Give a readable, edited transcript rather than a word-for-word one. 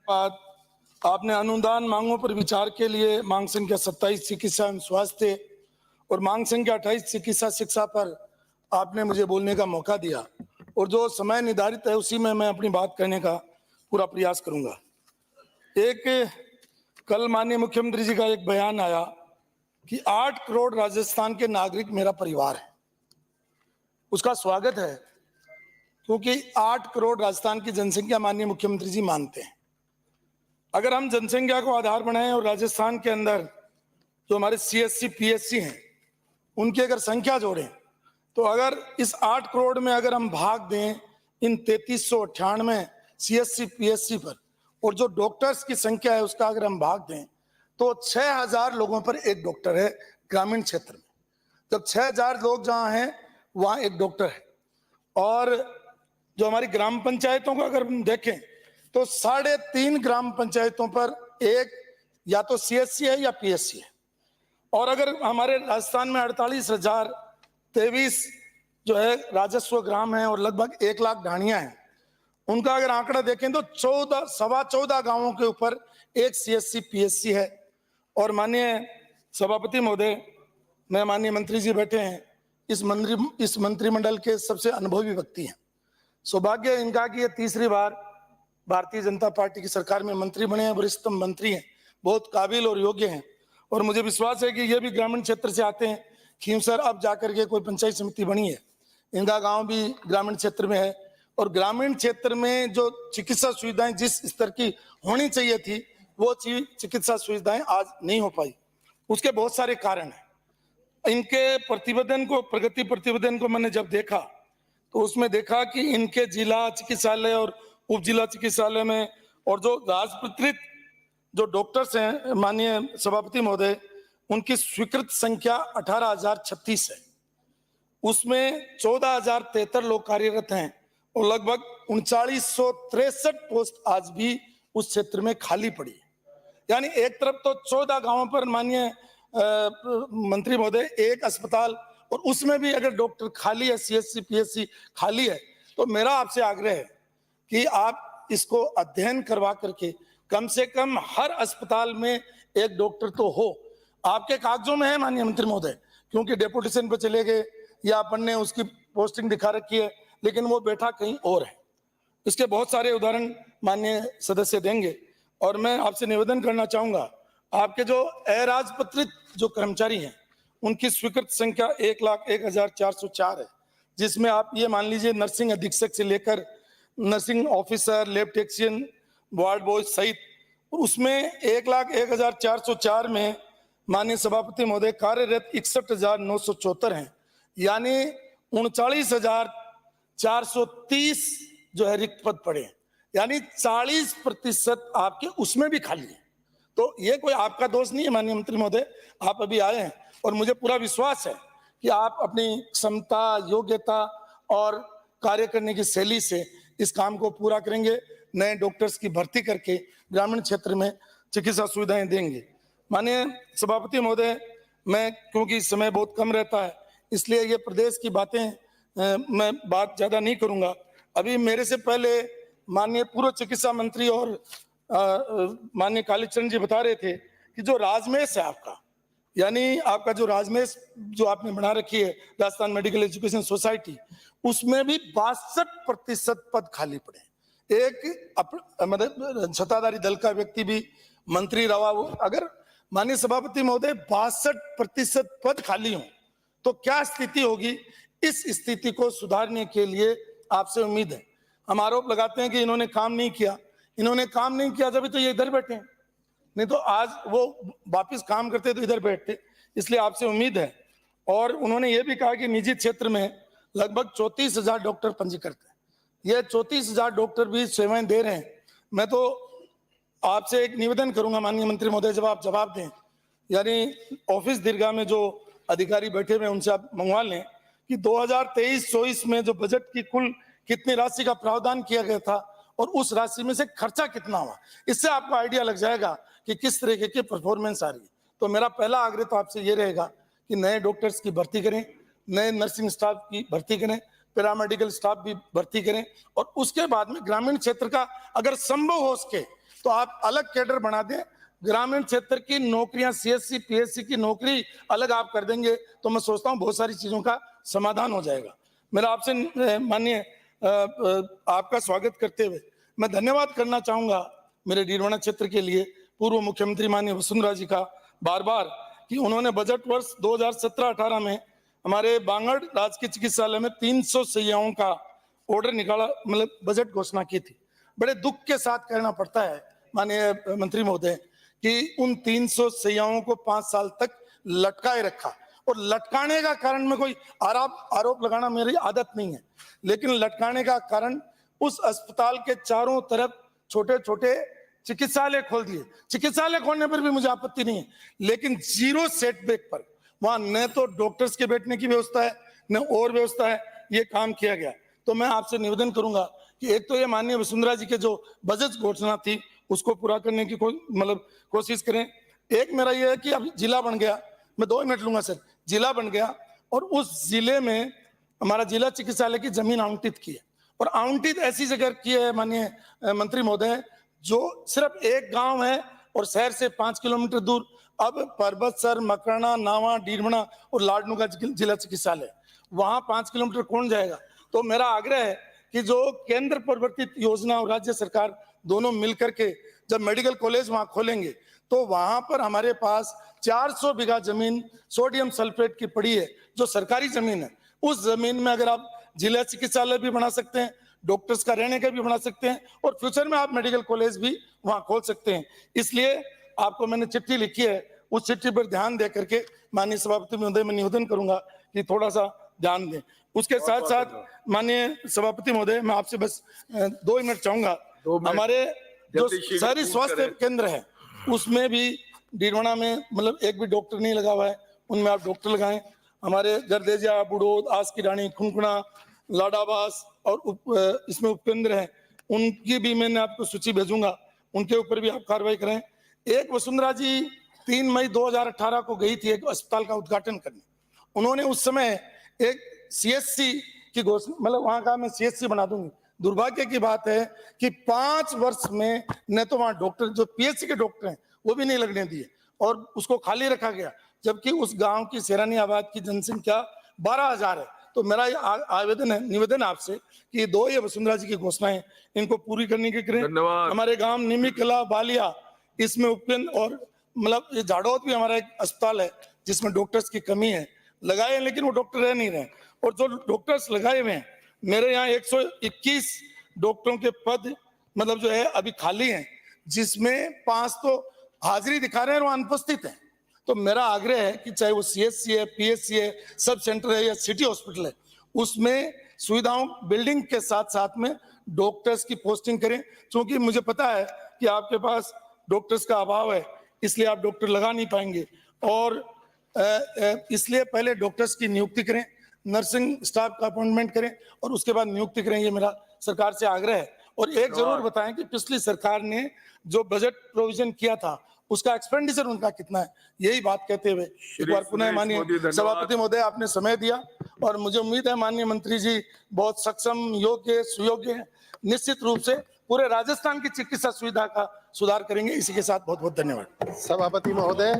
बाद आपने अनुदान मांगों पर विचार के लिए मांग संख्या 27 चिकित्सा एवं स्वास्थ्य और मांग संख्या 28 चिकित्सा शिक्षा पर आपने मुझे बोलने का मौका दिया और जो समय निर्धारित है उसी में मैं अपनी बात करने का पूरा प्रयास करूंगा। एक कल माननीय मुख्यमंत्री जी का एक बयान आया कि 8 करोड़ राजस्थान के नागरिक मेरा परिवार है। उसका स्वागत है क्योंकि 8 करोड़ राजस्थान की जनसंख्या माननीय मुख्यमंत्री जी मानते हैं। अगर हम जनसंख्या को आधार बनाएं और राजस्थान के अंदर जो हमारे सीएससी पीएससी हैं उनकी अगर संख्या जोड़ें तो अगर इस 8 करोड़ में अगर हम भाग दें इन 3398 सीएससी पीएससी पर और जो डॉक्टर्स की संख्या है उसका अगर हम भाग दें तो 6000 लोगों पर एक डॉक्टर है ग्रामीण क्षेत्र में। जब 6000 लोग जहां हैं वहां एक डॉक्टर है। और जो हमारी ग्राम पंचायतों को अगर हम देखें तो 3.5 ग्राम पंचायतों पर एक या तो सीएससी है या पीएससी है। और अगर हमारे राजस्थान में 48,023 जो है राजस्व ग्राम है और लगभग 1 लाख ढाणियां हैं, उनका अगर आंकड़ा देखें तो 14 गांवों के ऊपर एक सीएससी पीएससी है। और माननीय सभापति महोदय, मैं माननीय मंत्री जी बैठे हैं, इस मंत्रिमंडल के सबसे अनुभवी व्यक्ति हैं। सौभाग्य इनका कि ये तीसरी बार भारतीय जनता पार्टी की सरकार में मंत्री बने हैं, वरिष्ठतम मंत्री हैं, बहुत काबिल और योग्य हैं। और मुझे विश्वास है कि ये भी ग्रामीण क्षेत्र से आते हैं। खींवसर अब जाकर के कोई पंचायत समिति बनी है, इनका गांव भी ग्रामीण क्षेत्र में है। और ग्रामीण क्षेत्र में जो चिकित्सा सुविधाएं जिस स्तर की होनी चाहिए थी वो चिकित्सा सुविधाएं आज नहीं हो पाई। उसके बहुत सारे कारण हैं। इनके प्रगति प्रतिवेदन को मैंने जब देखा तो उसमें देखा कि इनके जिला चिकित्सालय और उप जिला चिकित्सालय में और जो राजपत्रित जो डॉक्टर्स हैं माननीय सभापति महोदय, उनकी स्वीकृत संख्या 18,036 है। उसमें 14,073 लोग कार्यरत हैं और लगभग 3963 पोस्ट आज भी उस क्षेत्र में खाली पड़ी है। यानी एक तरफ तो 14 गांवों पर माननीय मंत्री महोदय एक अस्पताल, और उसमें भी अगर डॉक्टर खाली है, सीएससी पीएससी खाली है, तो मेरा आपसे आग्रह है कि आप इसको अध्ययन करवा करके कम से कम हर अस्पताल में एक डॉक्टर तो हो। आपके कागजों में है माननीय मंत्री महोदय, क्योंकि डेपुटेशन पे चले गए या अपन ने उसकी पोस्टिंग दिखा रखी है, लेकिन वो बैठा कहीं और है। इसके बहुत सारे उदाहरण माननीय सदस्य देंगे। और मैं आपसे निवेदन करना चाहूंगा, आपके जो अराजपत्रित जो कर्मचारी हैं उनकी स्वीकृत संख्या 1,01,404 है, जिसमें आप ये मान लीजिए नर्सिंग अधीक्षक से लेकर nursing officer, lab technician, ward boy सहित, उसमें 1,01,404 में माननीय सभापति महोदय कार्यरत 61,974 हैं। यानी 39,430 जो है रिक्त पद पड़े हैं, यानी 40% आपके उसमें भी खाली है। तो ये कोई आपका दोष नहीं है माननीय मंत्री महोदय, आप अभी आए हैं और मुझे पूरा विश्वास है कि आप अपनी क्षमता, योग्यता और कार्य करने की शैली से इस काम को पूरा करेंगे। नए डॉक्टर्स की भर्ती करके ग्रामीण क्षेत्र में चिकित्सा सुविधाएं देंगे। माननीय सभापति महोदय, मैं क्योंकि समय बहुत कम रहता है इसलिए ये प्रदेश की बातें मैं बात ज्यादा नहीं करूंगा। अभी मेरे से पहले माननीय पूर्व चिकित्सा मंत्री और माननीय कालीचरण जी बता रहे थे कि जो राजमेश है आपका, यानी आपका जो राजमेश जो आपने बना रखी है राजस्थान मेडिकल एजुकेशन सोसाइटी, उसमें भी 62% पद खाली पड़े। एक मतलब सत्ताधारी दल का व्यक्ति भी मंत्री रहा हो, अगर माननीय सभापति महोदय 62% पद खाली हो तो क्या स्थिति होगी। इस स्थिति को सुधारने के लिए आपसे उम्मीद है। हम आरोप लगाते हैं कि इन्होंने काम नहीं किया, इन्होंने काम नहीं किया जब तो ये इधर बैठे हैं, नहीं तो आज वो वापिस काम करते तो इधर बैठते। इसलिए आपसे उम्मीद है। और उन्होंने ये भी कहा कि निजी क्षेत्र में लगभग 34,000 डॉक्टर पंजीकृत हैं। ये 34,000 डॉक्टर भी सेवाएं दे रहे हैं। मैं तो आपसे एक निवेदन करूंगा माननीय मंत्री महोदय, जब आप जवाब दें, यानी ऑफिस दीर्घा में जो अधिकारी बैठे हुए उनसे आप मंगवा लें कि 2023-24 में जो बजट की कुल कितनी राशि का प्रावधान किया गया था और उस राशि में से खर्चा कितना हुआ। इससे आपको आइडिया लग जाएगा कि किस तरीके की परफॉर्मेंस आ रही है। तो मेरा पहला आग्रह तो आपसे ये रहेगा कि नए डॉक्टर्स की भर्ती करें, नए नर्सिंग स्टाफ की भर्ती करें, पैरामेडिकल स्टाफ भी भर्ती करें, और उसके बाद में ग्रामीण क्षेत्र का अगर संभव हो सके तो आप अलग कैडर बना दें, ग्रामीण क्षेत्र की नौकरियां सीएससी पीएससी की नौकरी अलग आप कर देंगे तो मैं सोचता हूं बहुत सारी चीजों का समाधान हो जाएगा। मेरा आपसे माननीय आपका स्वागत करते हुए मैं धन्यवाद करना चाहूंगा मेरे डीडवाना क्षेत्र के लिए पूर्व मुख्यमंत्री माननीय वसुंधरा जी का बार बार कि उन्होंने बजट वर्ष 2017-18 में हमारे बांगड़ राजकीय चिकित्सालय में 300 सैयाओं का ऑर्डर निकाला, मतलब बजट घोषणा की थी। बड़े दुख के साथ कहना पड़ता है माननीय मंत्री महोदय कि उन 300 सैयाओं को 5 साल तक लटकाए रखा, और लटकाने का कारण में कोई आरोप लगाना मेरी आदत नहीं है, लेकिन लटकाने का कारण उस अस्पताल के चारों तरफ छोटे छोटे चिकित्सालय खोल दिए। चिकित्सालय खोलने पर भी मुझे आपत्ति नहीं है, लेकिन जीरो सेटबैक पर वहां न तो डॉक्टर्स के बैठने की व्यवस्था है न और व्यवस्था है, ये काम किया गया। तो मैं आपसे निवेदन करूंगा कि एक तो ये माननीय वसुंधरा जी के जो बजट घोषणा थी उसको पूरा करने की कोशिश करें। एक मेरा ये है कि अब जिला बन गया, मैं 2 मिनट लूंगा सर, जिला बन गया और उस जिले में हमारा जिला चिकित्सालय की जमीन आवंटित की है, और आवंटित ऐसी जगह की है माननीय मंत्री महोदय जो सिर्फ एक गांव है और शहर से 5 किलोमीटर दूर। अब परबतसर, मकराना, नावा, डीडवाना और लाडनू का जिला चिकित्सालय, वहां 5 किलोमीटर कौन जाएगा? तो मेरा आग्रह है कि जो केंद्र प्रवर्तित योजना और राज्य सरकार दोनों मिलकर के जब मेडिकल कॉलेज वहां खोलेंगे तो वहां पर हमारे पास 400 बीघा जमीन सोडियम सल्फेट की पड़ी है जो सरकारी जमीन है। उस जमीन में अगर आप जिला चिकित्सालय भी बना सकते हैं, डॉक्टर्स का रहने का भी बना सकते हैं, और फ्यूचर में आप मेडिकल कॉलेज भी वहां खोल सकते हैं। इसलिए आपको मैंने चिट्ठी लिखी है, उस चिट्ठी पर ध्यान दे करके माननीय सभापति महोदय मैं निवेदन करूंगा कि थोड़ा सा ध्यान दें। उसके साथ साथ माननीय सभापति महोदय मैं आपसे बस 2 मिनट चाहूंगा, हमारे जो शहरी स्वास्थ्य केंद्र है उसमें भी डीडवाना में मतलब एक भी डॉक्टर नहीं लगा हुआ है, उनमें आप डॉक्टर लगाएं। हमारे गरदेजिया, बुड़ोद, आस की रानी, खुनखुना, लाडाबास और इसमें उपकेंद्र है, उनकी भी मैंने आपको सूची भेजूंगा, उनके ऊपर भी आप कार्रवाई करें। एक वसुंधरा जी 3 मई 2018 को गई थी एक अस्पताल का उद्घाटन करने, उन्होंने उस समय एक सीएससी की घोषणा, मतलब वहां का मैं सीएससी बना दूंगी। दुर्भाग्य की बात है कि 5 वर्ष में न तो वहां डॉक्टर जो पीएचसी के डॉक्टर हैं वो भी नहीं लगने दिए और उसको खाली रखा गया, जबकि उस गांव की सैलानी आबाद की जनसंख्या 12,000 है। तो मेरा आवेदन है, निवेदन आपसे कि ये वसुंधरा जी की घोषणाएं इनको पूरी करने की करें। हमारे गांव निमिकला, बालिया, इसमें उपकेंद्र और मतलब ये झाड़ोद भी हमारा एक अस्पताल है जिसमें डॉक्टर्स की कमी है, लगाए हैं लेकिन वो डॉक्टर रह नहीं रहे, और जो डॉक्टर्स लगाए हुए हैं मेरे यहाँ 121 डॉक्टरों के पद मतलब जो है अभी खाली हैं, जिसमें 5 तो हाजिरी दिखा रहे हैं और अनुपस्थित हैं। तो मेरा आग्रह है कि चाहे वो सीएससी है, पीएचसी है, सब सेंटर है या सिटी हॉस्पिटल है, उसमें सुविधाओं बिल्डिंग के साथ साथ में डॉक्टर्स की पोस्टिंग करें, क्योंकि मुझे पता है कि आपके पास डॉक्टर्स का अभाव है, इसलिए आप डॉक्टर लगा नहीं पाएंगे, और इसलिए पहले डॉक्टर्स की नियुक्ति करें, नर्सिंग स्टाफ का अपॉइंटमेंट करें और उसके बाद नियुक्ति करें, ये मेरा सरकार से आग्रह है। और एक जरूर बताएं कि पिछली सरकार ने जो बजट प्रोविजन किया था उसका एक्सपेंडिचर उनका कितना है, यही बात कहते हुए एक बार पुनः माननीय सभापति महोदय आपने समय दिया, और मुझे उम्मीद है माननीय मंत्री जी बहुत सक्षम, योग्य, सुयोग्य हैं, निश्चित रूप से पूरे राजस्थान की चिकित्सा सुविधा का सुधार करेंगे। इसी के साथ बहुत बहुत धन्यवाद। सभापति महोदय।